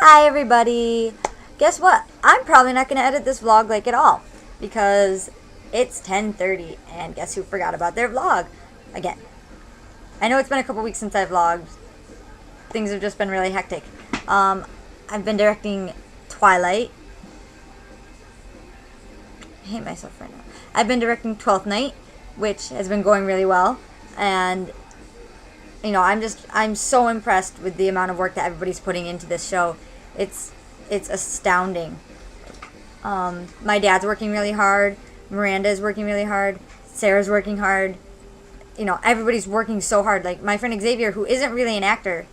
Hi everybody! Guess what? I'm probably not going to edit this vlog like at all because it's 10:30 and guess who forgot about their vlog again. I know it's been a couple weeks since I vlogged. Things have just been really hectic. I've been directing Twilight. I hate myself right now. I've been directing 12th Night, which has been going really well, and you know, I'm so impressed with the amount of work that everybody's putting into this show. It's astounding. My dad's working really hard. Miranda's working really hard. Sarah's working hard. You know, everybody's working so hard. Like my friend Xavier, who isn't really an actor,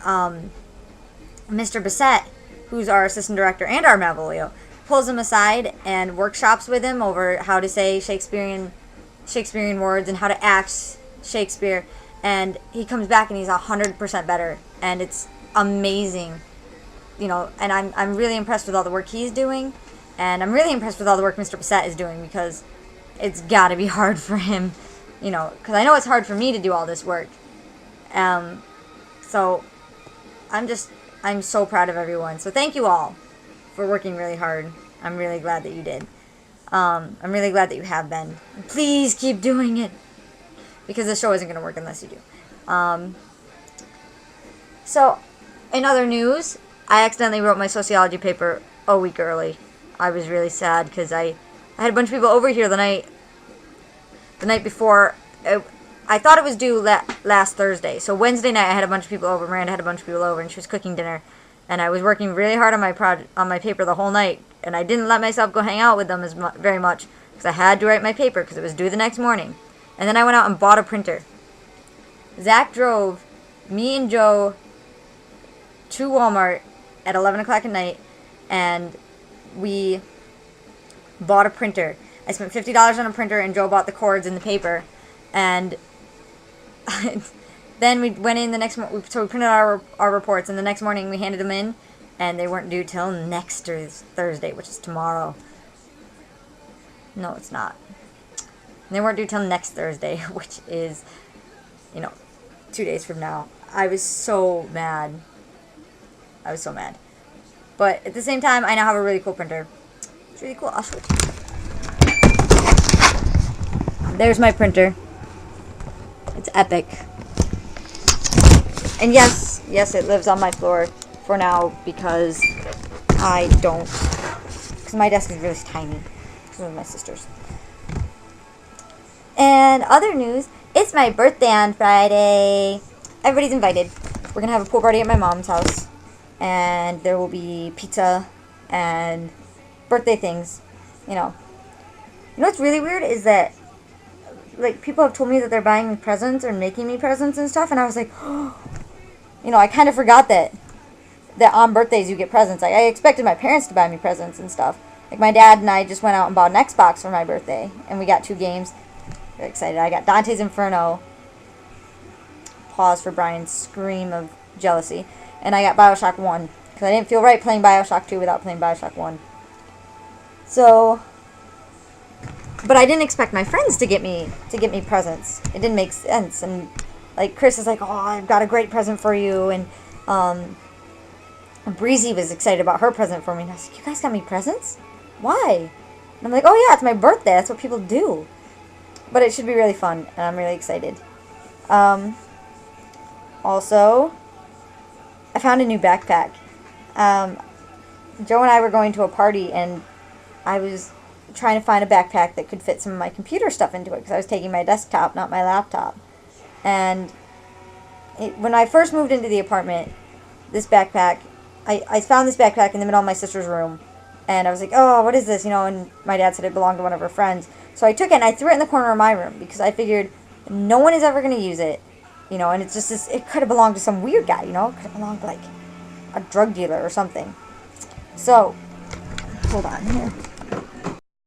Mr. Bissett, who's our assistant director and our Malvolio, pulls him aside and workshops with him over how to say Shakespearean words and how to act Shakespeare. And he comes back and he's 100% better, and it's amazing, you know. And I'm really impressed with all the work he's doing, and I'm really impressed with all the work Mr. Bissett is doing, because it's got to be hard for him, you know, because I know it's hard for me to do all this work. So I'm so proud of everyone. So thank you all for working really hard. I'm really glad that you did. I'm really glad that you have been. Please keep doing it, because the show isn't going to work unless you do. So, in other news, I accidentally wrote my sociology paper a week early. I was really sad because I had a bunch of people over here the night before. I thought it was due last Thursday. So Wednesday night I had a bunch of people over. Miranda had a bunch of people over, and she was cooking dinner. And I was working really hard on my paper the whole night, and I didn't let myself go hang out with them very much because I had to write my paper because it was due the next morning. And then I went out and bought a printer. Zach drove me and Joe to Walmart at 11 o'clock at night, and we bought a printer. I spent $50 on a printer, and Joe bought the cords and the paper. And then we went in the next morning, so we printed out our reports, and the next morning we handed them in, and they weren't due till next Thursday, which is tomorrow. No, it's not. They weren't due till next Thursday, which is, you know, 2 days from now. I was so mad. I was so mad. But at the same time, I now have a really cool printer. It's really cool. I'll show it to you. There's my printer. It's epic. And yes, it lives on my floor for now because because my desk is really tiny. It's one of my sister's. And other news, it's my birthday on Friday. Everybody's invited. We're going to have a pool party at my mom's house. And there will be pizza and birthday things, you know. You know what's really weird is that, like, people have told me that they're buying me presents or making me presents and stuff. And I was like, oh, you know, I kind of forgot that on birthdays you get presents. Like, I expected my parents to buy me presents and stuff. Like, my dad and I just went out and bought an Xbox for my birthday. And we got 2 games. Really excited. I got Dante's Inferno. Pause for Brian's scream of jealousy. And I got Bioshock 1. Because I didn't feel right playing Bioshock 2 without playing Bioshock 1. So, but I didn't expect my friends to get me presents. It didn't make sense. And like Chris is like, oh, I've got a great present for you. And Breezy was excited about her present for me. And I was like, you guys got me presents? Why? And I'm like, oh yeah, it's my birthday. That's what people do. But it should be really fun, and I'm really excited. Also, I found a new backpack. Joe and I were going to a party, and I was trying to find a backpack that could fit some of my computer stuff into it, because I was taking my desktop, not my laptop. And when I first moved into the apartment, this backpack, I found this backpack in the middle of my sister's room. And I was like, oh, what is this? You know, and my dad said it belonged to one of her friends. So I took it and I threw it in the corner of my room because I figured no one is ever going to use it. You know, and it's just this, it could have belonged to some weird guy, you know? It could have belonged to like a drug dealer or something. So, hold on here.